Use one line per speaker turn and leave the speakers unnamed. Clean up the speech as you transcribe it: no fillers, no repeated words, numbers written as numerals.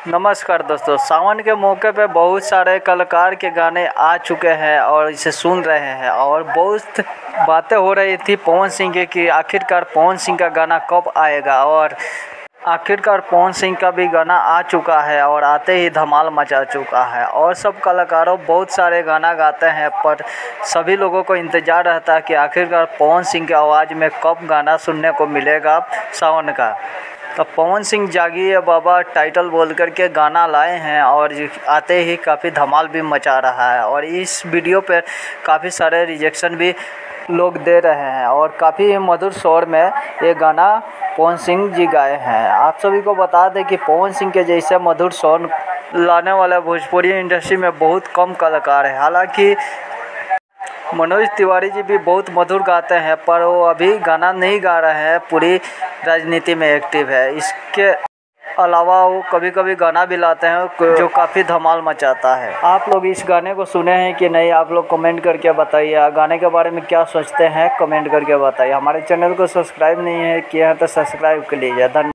नमस्कार दोस्तों, सावन के मौके पे बहुत सारे कलाकार के गाने आ चुके हैं और इसे सुन रहे हैं और बहुत बातें हो रही थी पवन सिंह की कि आखिरकार पवन सिंह का गाना कब आएगा। और आखिरकार पवन सिंह का भी गाना आ चुका है और आते ही धमाल मचा चुका है। और सब कलाकारों बहुत सारे गाना गाते हैं, पर सभी लोगों को इंतज़ार रहता है कि आखिरकार पवन सिंह की आवाज़ में कब गाना सुनने को मिलेगा सावन का। तो पवन सिंह जागिए बाबा टाइटल बोल कर के गाना लाए हैं और आते ही काफ़ी धमाल भी मचा रहा है। और इस वीडियो पर काफ़ी सारे रिजेक्शन भी लोग दे रहे हैं और काफ़ी मधुर स्वर में ये गाना पवन सिंह जी गाए हैं। आप सभी को बता दें कि पवन सिंह के जैसे मधुर स्वर लाने वाले भोजपुरी इंडस्ट्री में बहुत कम कलाकार हैं। हालांकि मनोज तिवारी जी भी बहुत मधुर गाते हैं, पर वो अभी गाना नहीं गा रहे हैं, पूरी राजनीति में एक्टिव है। इसके अलावा वो कभी कभी गाना भी लाते हैं जो काफ़ी धमाल मचाता है। आप लोग इस गाने को सुने हैं कि नहीं, आप लोग कमेंट करके बताइए। गाने के बारे में क्या सोचते हैं कमेंट करके बताइए। हमारे चैनल को सब्सक्राइब नहीं है किया है तो सब्सक्राइब कर लीजिए। धन्यवाद।